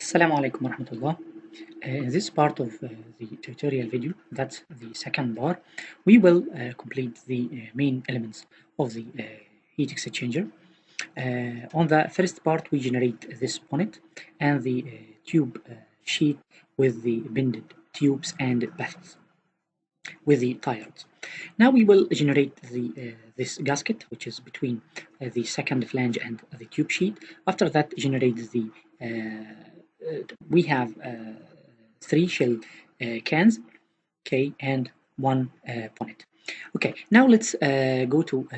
Assalamu alaikum warahmatullah. In this part of the tutorial video, that's the second bar, we will complete the main elements of the heat exchanger. On the first part, we generate this bonnet and the tube sheet with the bended tubes and baffles with the tie rods. Now we will generate this gasket, which is between the second flange and the tube sheet. After that, generate the we have 3 shell cans, okay, and 1 bonnet. Okay, now let's go to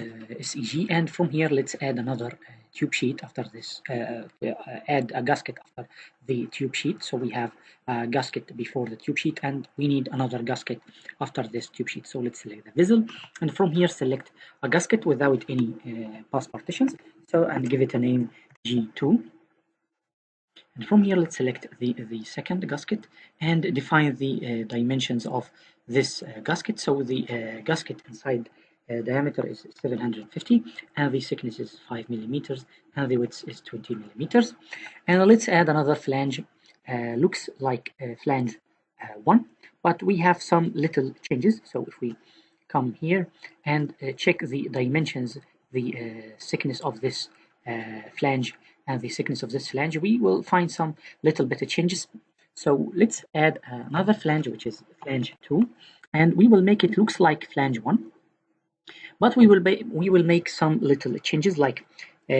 SEG, and from here let's add another tube sheet after this, add a gasket after the tube sheet. So we have a gasket before the tube sheet, and we need another gasket after this tube sheet. So let's select the vessel, and from here select a gasket without any pass partitions, so and give it a name G2. And from here, let's select the second gasket and define the dimensions of this gasket. So the gasket inside diameter is 750 and the thickness is 5 millimeters and the width is 20 millimeters. And let's add another flange. Looks like flange 1, but we have some little changes. So if we come here and check the dimensions, the thickness of this flange and the thickness of this flange, we will find some little bit of changes. So let's add another flange, which is flange 2, and we will make it looks like flange 1, but we will make some little changes, like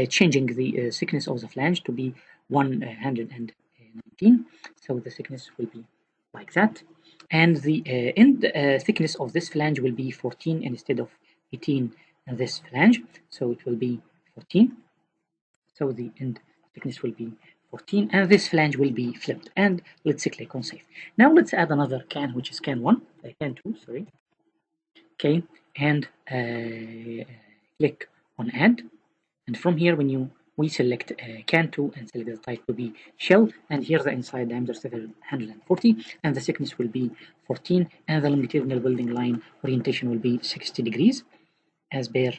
changing the thickness of the flange to be 119. So the thickness will be like that, and the end thickness of this flange will be 14 instead of 18 in this flange, so it will be 14. So the end thickness will be 14, and this flange will be flipped. And let's click on save. Now let's add another can, which is can 2, sorry. Okay, and click on add. And from here, when we select can 2 and select the type to be shell, and here the inside diameter 740, and the thickness will be 14, and the longitudinal building line orientation will be 60 degrees, as per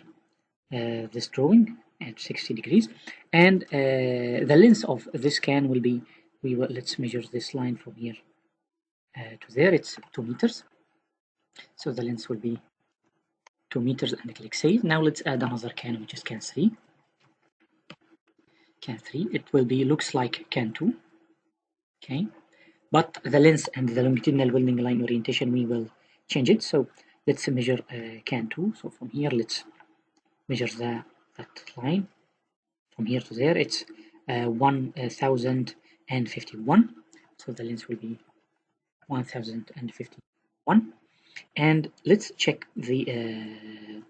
this drawing at 60 degrees, and the length of this can will be, let's measure this line from here to there, it's 2 meters, so the length will be 2 meters, and click save. Now let's add another can, which is can 3. Can 3, it will be looks like can 2, okay, but the length and the longitudinal building line orientation we will change it. So let's measure can 2. So from here let's measure that line from here to there, it's 1051, so the length will be 1051. And let's check the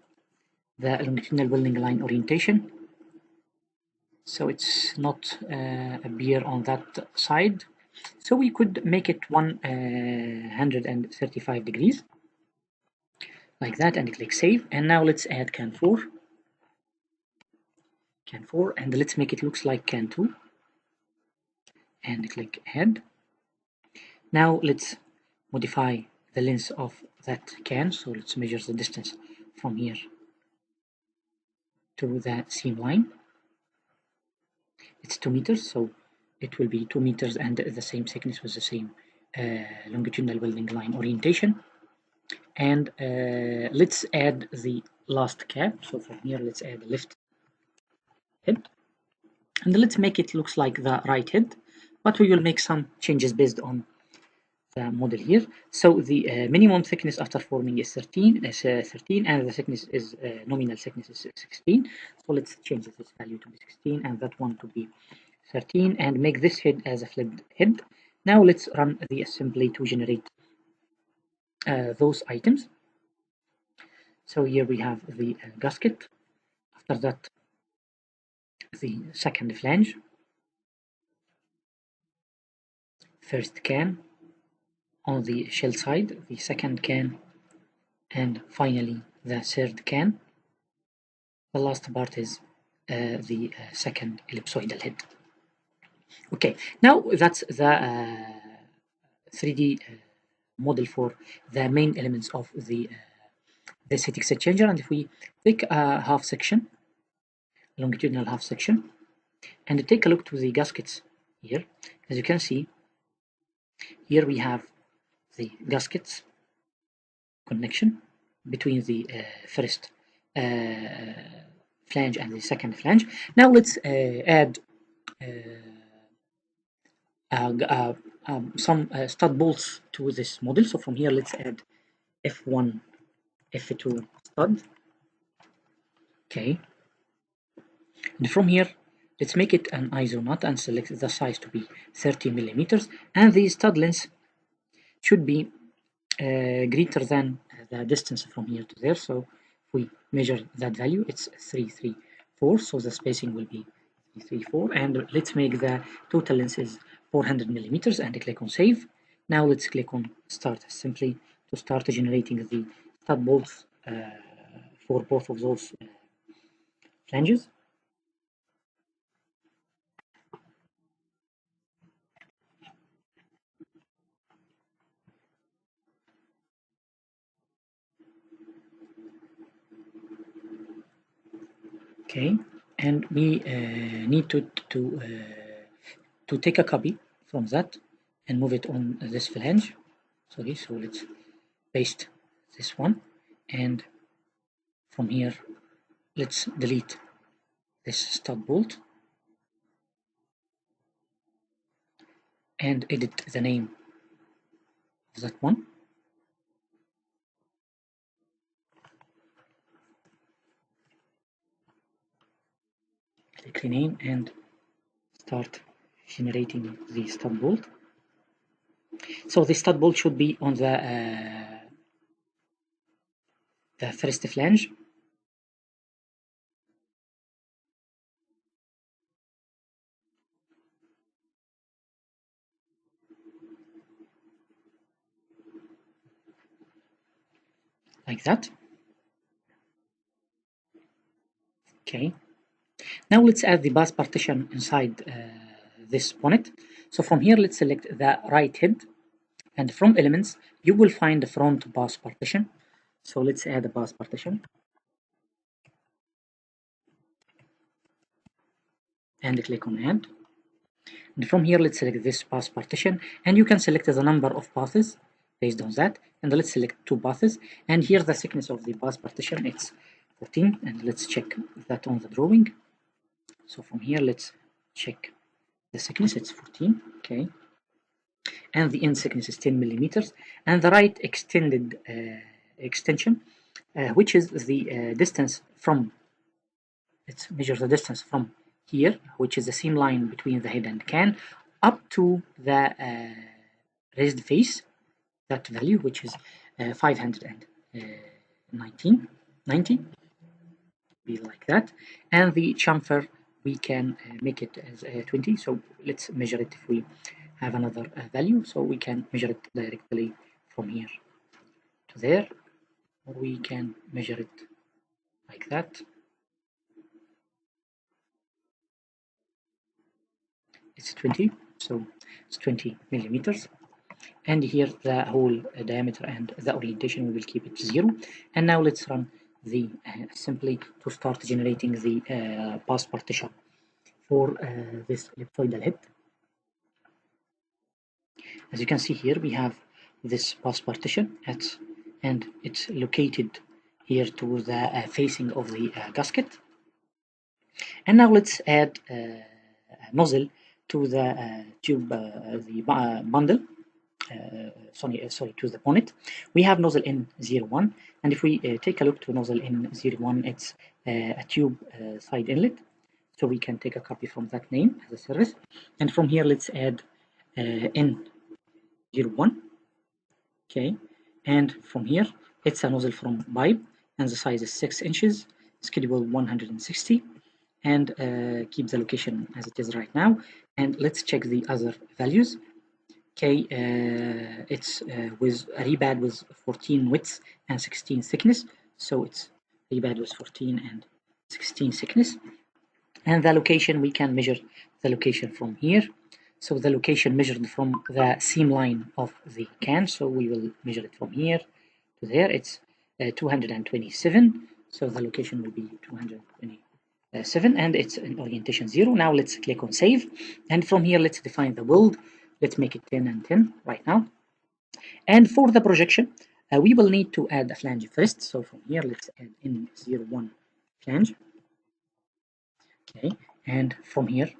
longitudinal building line orientation, so it's not appear on that side, so we could make it 135 degrees like that, and click save. And now let's add can 4, and let's make it looks like can 2, and click add. Now let's modify the length of that can, so let's measure the distance from here to the seam line. It's 2 meters, so it will be 2 meters and the same thickness with the same longitudinal building line orientation. And let's add the last cap. So from here let's add a left head, and let's make it looks like the right head, but we will make some changes based on the model here. So the minimum thickness after forming is 13, and the thickness is nominal thickness is 16. So let's change this value to be 16 and that one to be 13, and make this head as a flipped head. Now let's run the assembly to generate those items. So here we have the gasket, after that the second flange, first can on the shell side, the second can, and finally the third can. The last part is the second ellipsoidal head. Okay, now that's the 3D model for the main elements of the heat exchanger. And if we take a half section, longitudinal half section, and take a look to the gaskets here. As you can see, here we have the gaskets connection between the first flange and the second flange. Now let's add some stud bolts to this model. So from here, let's add F1, F2 stud. Okay. And from here, let's make it an ISO nut and select the size to be 30 millimeters. And the stud length should be greater than the distance from here to there. So if we measure that value, it's 334. So the spacing will be 334. And let's make the total length is 400 millimeters and click on save. Now let's click on start assembly to start generating the stud bolts for both of those flanges. Okay, and we need to take a copy from that and move it on this flange. Sorry, so let's paste this one, and from here let's delete this stud bolt and edit the name of that one. Click rename and start generating the stud bolt. So the stud bolt should be on the first flange. Like that. Okay. Now let's add the bus partition inside this bonnet. So from here, let's select the right head, and from elements, you will find the front bus partition. So let's add a bus partition. And click on add. And from here, let's select this bus partition, and you can select the number of paths based on that. And let's select 2 paths. And here the thickness of the bus partition, it's 14. And let's check that on the drawing. So from here, let's check the thickness, it's 14, okay. And the end thickness is 10 millimeters. And the right extended extension, which is the distance from, let's measure the distance from here, which is the seam line between the head and can, up to the raised face, that value, which is 590, be like that. And the chamfer, we can make it as 20. So let's measure it if we have another value. So we can measure it directly from here to there, or we can measure it like that. It's 20, so it's 20 millimeters. And here the whole diameter and the orientation, we will keep it 0. And now let's run the assembly to start generating the bus partition for this ellipsoidal head. As you can see here, we have this bus partition and it's located here to the facing of the gasket. And now let's add a nozzle to the tube, bundle. Sorry, to the bonnet. We have nozzle in 01, and if we take a look to nozzle in 01, it's a tube side inlet. So we can take a copy from that name as a service. And from here, let's add N01. Okay. And from here, it's a nozzle from pipe, and the size is 6 inches, schedule 160, and keep the location as it is right now. And let's check the other values. Okay, it's with a rebad with 14 width and 16 thickness. So it's rebad with 14 and 16 thickness. And the location, we can measure the location from here. So the location measured from the seam line of the can. So we will measure it from here to there. It's 227. So the location will be 227. 7 and it's in orientation 0. Now let's click on save, and from here let's define the build. Let's make it 10 and 10 right now. And for the projection, we will need to add a flange first. So from here let's add in 01 flange. Okay, and from here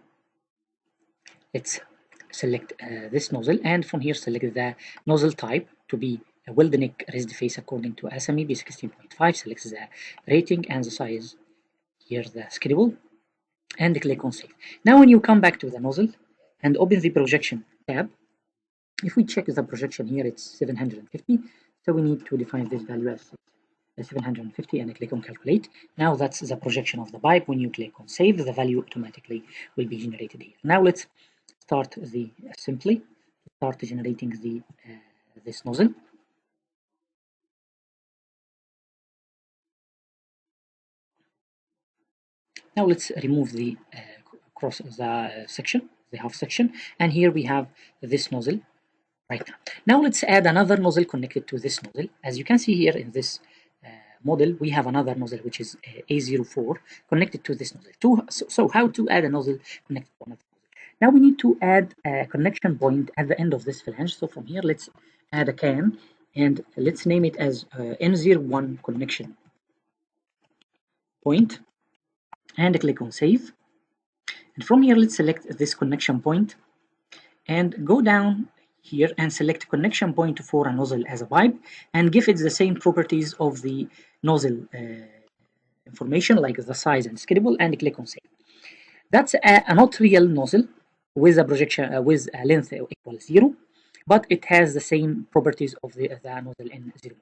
let's select this nozzle, and from here select the nozzle type to be a weld neck raised face according to ASME B16.5. Select the rating and the size. Here the schedule, and click on save. Now when you come back to the nozzle and open the projection tab, if we check the projection here, it's 750, so we need to define this value as 750 and click on calculate. Now that's the projection of the pipe. When you click on save, the value automatically will be generated here. Now let's start the assembly. Start generating the this nozzle. Now let's remove the cross the section, the half section, and here we have this nozzle right now. Now let's add another nozzle connected to this nozzle. As you can see here in this model, we have another nozzle which is A04 connected to this nozzle. So how to add a nozzle connected to another nozzle? Now we need to add a connection point at the end of this flange. So from here, let's add a can, and let's name it as N01 connection point, and click on save. And from here, let's select this connection point and go down here and select connection point for a nozzle as a pipe, and give it the same properties of the nozzle information like the size and schedule, and click on save. That's a not real nozzle with a projection with a length equals 0, but it has the same properties of the nozzle N01.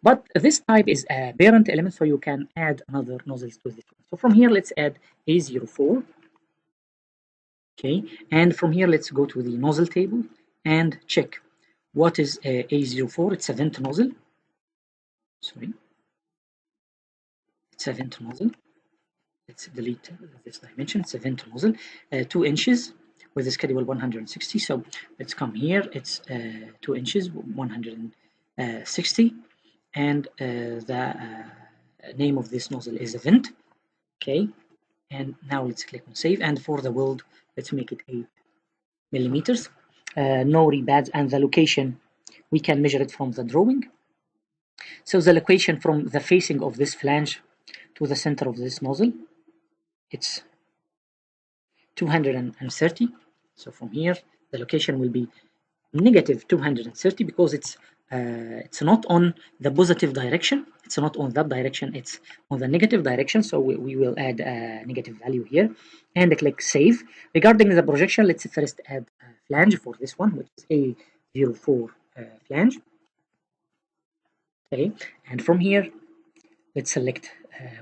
But this type is a parent element, so you can add another nozzles to this one. So from here, let's add A04. Okay, and from here, let's go to the nozzle table and check what is A04. It's a vent nozzle. Sorry, it's a vent nozzle. Let's delete this dimension. It's a vent nozzle, 2 inches with the schedule 160. So let's come here. It's 2 inches, 160, and the name of this nozzle is a vent. Okay, and now let's click on save. And for the weld, let's make it 8 millimeters. No rebads, and the location we can measure it from the drawing. So the location from the facing of this flange to the center of this nozzle, it's 230. So from here, the location will be negative 230 because it's not on the positive direction. It's not on that direction. It's on the negative direction. So we will add a negative value here and click save. Regarding the projection, let's first add a flange for this one, which is A04 flange. Okay, and from here, let's select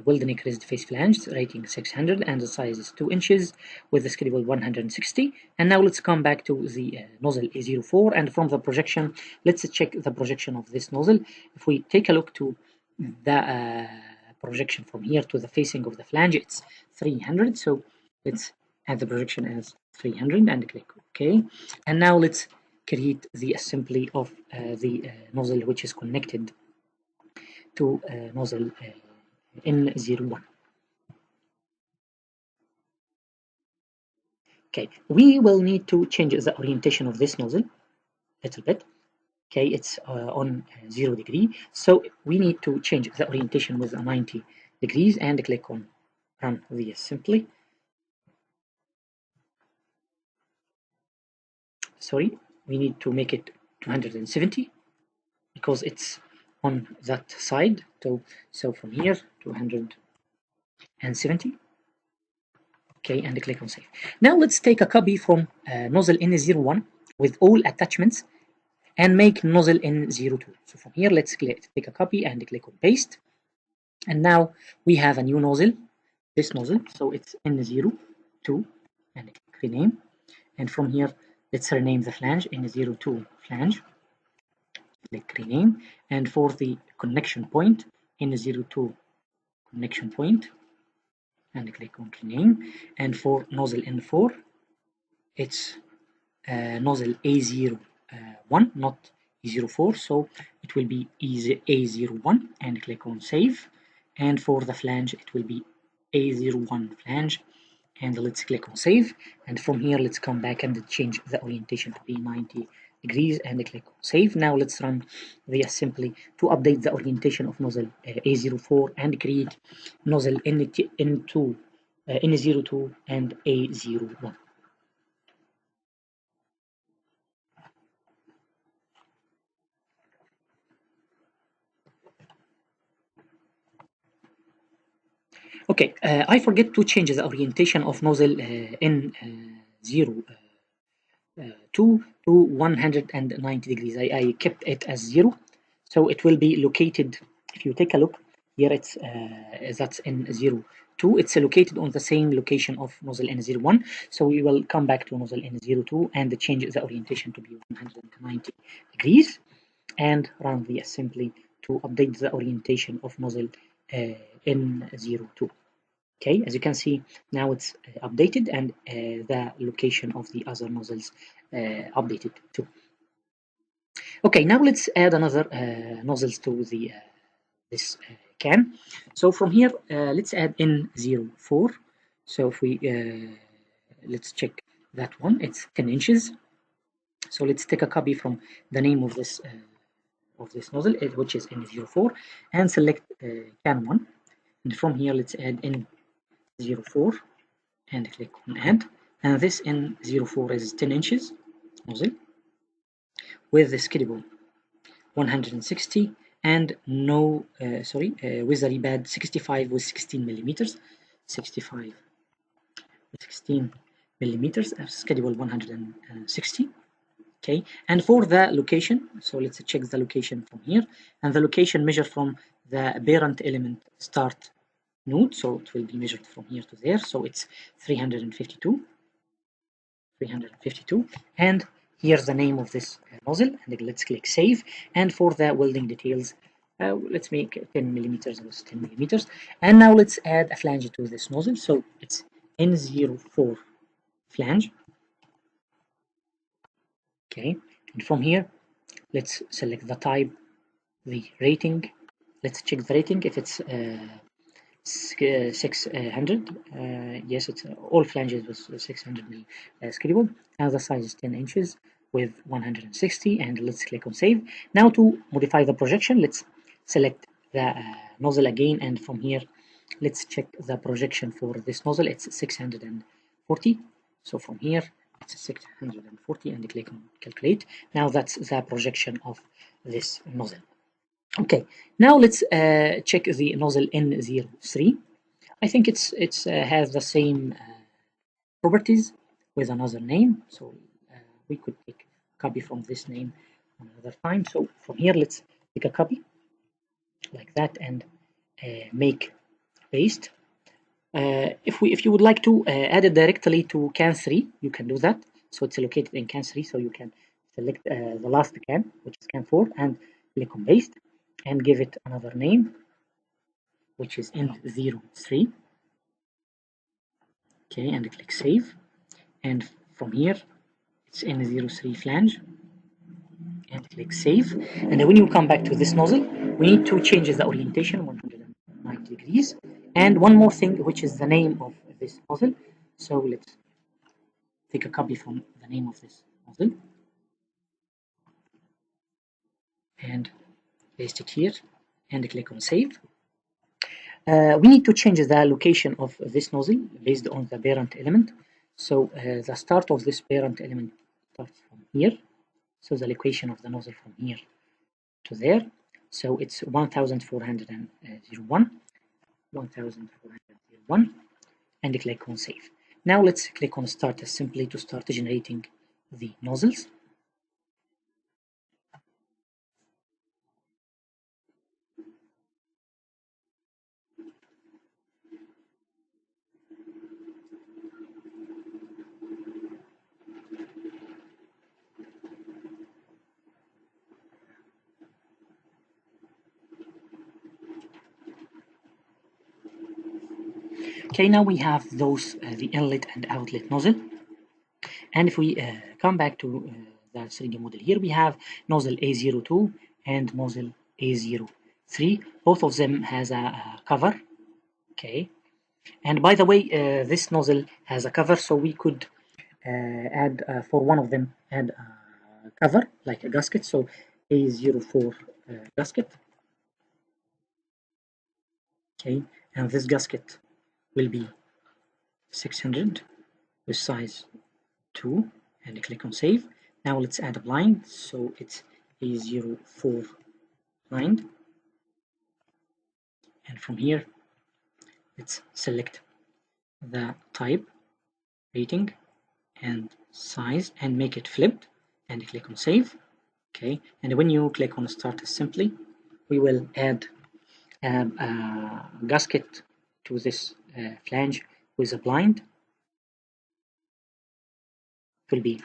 weld neck raised face flange, rating 600, and the size is 2 inches with the schedule 160. And now let's come back to the nozzle A04, and from the projection, let's check the projection of this nozzle. If we take a look to the projection from here to the facing of the flange, it's 300. So let's add the projection as 300 and click OK. And now let's create the assembly of the nozzle which is connected to nozzle N01. Okay, we will need to change the orientation of this nozzle a little bit. Okay, it's on 0 degree, so we need to change the orientation with 90 degrees and click on run the assembly. Sorry, we need to make it 270 because it's on that side. So from here, 270. Okay, and click on save. Now let's take a copy from nozzle N01 with all attachments and make nozzle N02. So from here, let's take a copy and click on paste. And now we have a new nozzle, this nozzle. So it's N02 and click rename. And from here, let's rename the flange N02 flange. Click rename, and for the connection point N02 connection point and click on rename, and for nozzle N4 it's nozzle A01 not A04, so it will be A01 and click on save, and for the flange it will be A01 flange, and let's click on save. And from here, let's come back and change the orientation to be 90 degrees and click on save. Now let's run the assembly to update the orientation of nozzle A04 and create nozzle N2, N02 and A01. Okay, I forget to change the orientation of nozzle N02 to 190 degrees. I kept it as 0, so it will be located. If you take a look here, it's that's N02. It's located on the same location of nozzle N01. So we will come back to nozzle N02 and change the orientation to be 190 degrees, and run the assembly to update the orientation of nozzle N02. Okay, as you can see, now it's updated, and the location of the other nozzles updated too. Okay, now let's add another nozzles to the this can. So from here, let's add N04. So if we let's check that one, it's 10 inches. So let's take a copy from the name of this nozzle, which is N04, and select can 1. And from here, let's add N04 and click on add. And this N04 is 10 inches nozzle with the scalable 160 and no with the rebad 65 with 16 millimeters, 65 with 16 millimeters, scalable 160. Okay, and for the location, so let's check the location from here, and the location measure from the parent element start node, so it will be measured from here to there, so it's 352, and here's the name of this nozzle, and let's click save. And for the welding details, let's make 10 millimeters with 10 millimeters, and now let's add a flange to this nozzle, so it's N04 flange. Okay, and from here, let's select the type, the rating. Let's check the rating if it's 600. Yes, it's all flanges with 600 mil scalable, and the size is 10 inches with 160. And let's click on save. Now to modify the projection, let's select the nozzle again, and from here, let's check the projection for this nozzle. It's 640. So from here, it's 640 and click on calculate. Now that's the projection of this nozzle. Okay, now let's check the nozzle N03. I think it's has the same properties with another name, so we could take a copy from this name another time. So from here, let's take a copy like that and make paste. If you would like to add it directly to can 3, you can do that. So it's located in can 3, so you can select the last can, which is can 4, and click on paste and give it another name, which is N03. Okay, and click save. And from here, it's N03 flange, and click save. And then when you come back to this nozzle, we need to change the orientation 190 degrees. And one more thing, which is the name of this nozzle. So let's take a copy from the name of this nozzle and paste it here and click on save. We need to change the location of this nozzle based on the parent element. So the start of this parent element starts from here. So the location of the nozzle from here to there. So it's 1401. 1401, and click on save. Now let's click on start assembly to start generating the nozzles. Okay, now we have those the inlet and outlet nozzle, and if we come back to the 3D model here, we have nozzle A02 and nozzle A03. Both of them has a cover. Okay, And by the way, this nozzle has a cover, so we could add for one of them, add a cover like a gasket. So A04 gasket. Okay, and this gasket will be 600 with size 2, and click on save. Now let's add a blind, so it's A04 blind, and from here let's select the type, rating, and size, and make it flipped, and click on save. Okay, and when you click on start assembly, we will add a gasket to this flange with a blind. It will be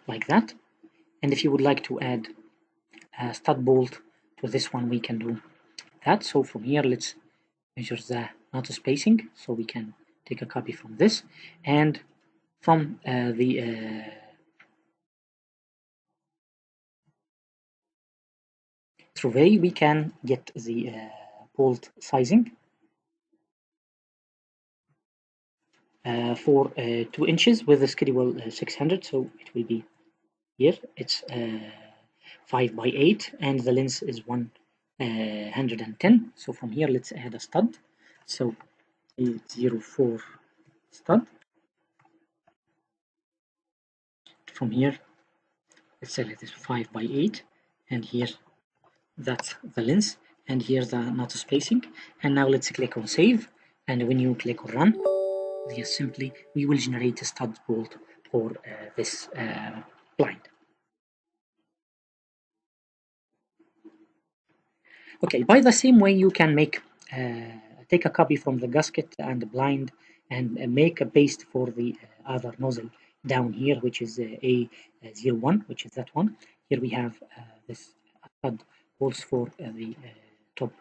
like that. And if you would like to add a stud bolt to this one, we can do that. So from here, let's measure the knot spacing, so we can take a copy from this, and from the survey we can get the bolt sizing for 2 inches with the schedule 600, so it will be here. It's 5 by 8, and the length is 110. So from here, let's add a stud. So 804 stud. From here, let's select this 5 by 8, and here that's the length, and here's the knot spacing. And now let's click on save, and when you click on run, just simply we will generate a stud bolt for this blind. Okay, by the same way you can make take a copy from the gasket and the blind and make a paste for the other nozzle down here, which is A01, which is that one. Here we have this stud bolts for the top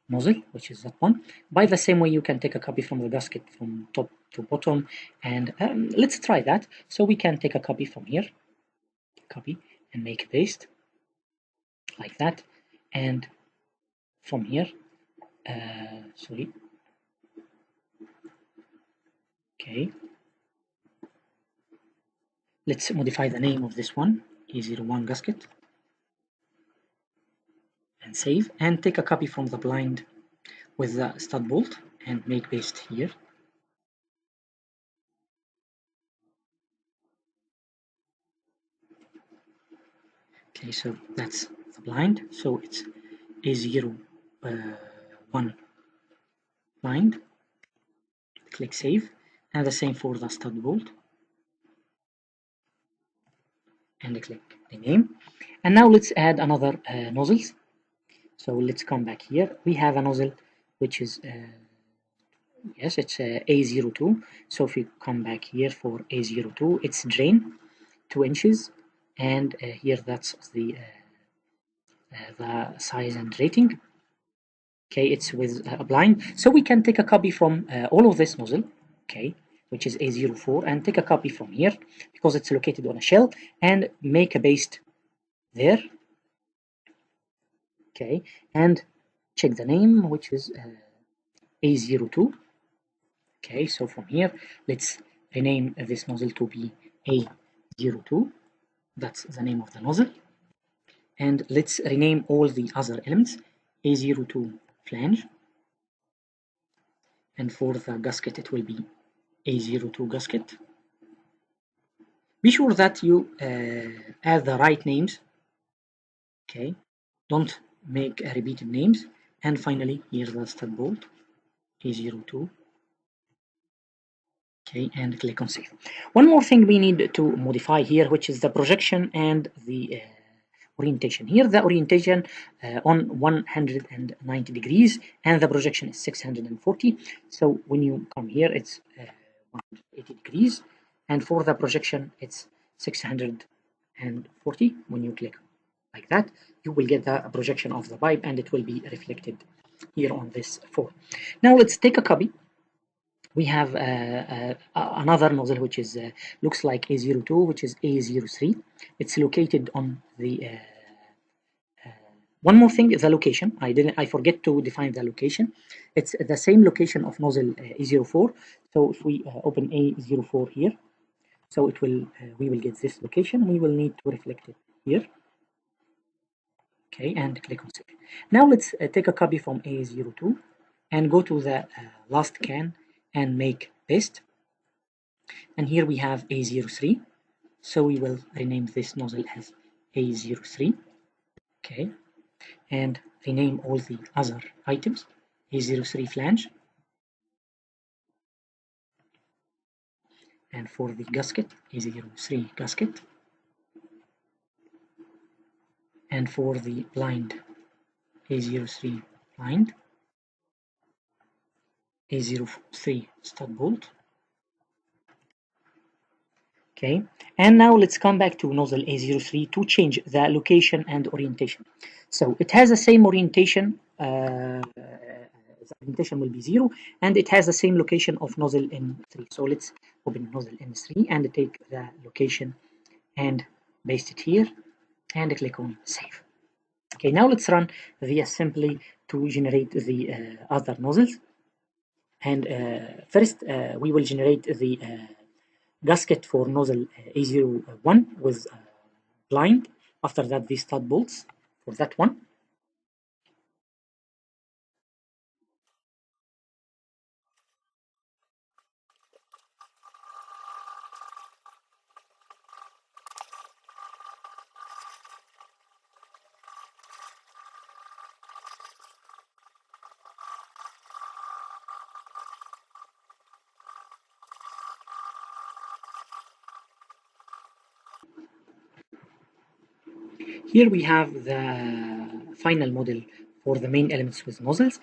nozzle, which is that one. By the same way, you can take a copy from the gasket from top to bottom, and let's try that. So we can take a copy from here, copy, and make a paste like that, and from here, sorry, okay, let's modify the name of this one, A01 gasket, and save, and take a copy from the blind with the stud bolt and make paste here. Okay, so that's the blind, so it's A01 blind, click save, and the same for the stud bolt, and click rename. And now let's add another nozzles. So let's come back here. We have a nozzle which is yes, it's A02. So if you come back here for A02, it's drain 2 inches, and here that's the size and rating. Okay, it's with a blind, so we can take a copy from all of this nozzle, okay, which is A04, and take a copy from here because it's located on a shell, and make a paste there. Okay, and check the name, which is A02. Okay, so from here, let's rename this nozzle to be A02. That's the name of the nozzle. And let's rename all the other elements A02 flange. And for the gasket, it will be A02 gasket. Be sure that you add the right names. Okay, don't make repeated names. And finally, here's the stud bolt A02. Okay, and click on save. One more thing we need to modify here, which is the projection and the orientation. Here the orientation on 190 degrees, and the projection is 640. So when you come here, it's 180 degrees, and for the projection it's 640. When you click like that, you will get the projection of the pipe, and it will be reflected here on this form. Now let's take a copy. We have another nozzle which is looks like A02, which is A03. It's located on the One more thing is the location. I forget to define the location. It's the same location of nozzle A04. So if we open A04 here, so it will we will get this location. We will need to reflect it here. Okay, and click on save. Now let's take a copy from A02 and go to the last can and make paste. And here we have A03. So we will rename this nozzle as A03. Okay, and rename all the other items A03 flange. And for the gasket, A03 gasket. And for the blind, A03 blind. A03 stud bolt. Okay, and now let's come back to nozzle A03 to change the location and orientation. So it has the same orientation, the orientation will be 0, and it has the same location of nozzle N3. So let's open nozzle N3 and take the location and paste it here and click on save. Okay, now let's run the assembly to generate the other nozzles. And first we will generate the gasket for nozzle A01 with blind. After that, the stud bolts for that one. Here we have the final model for the main elements with nozzles.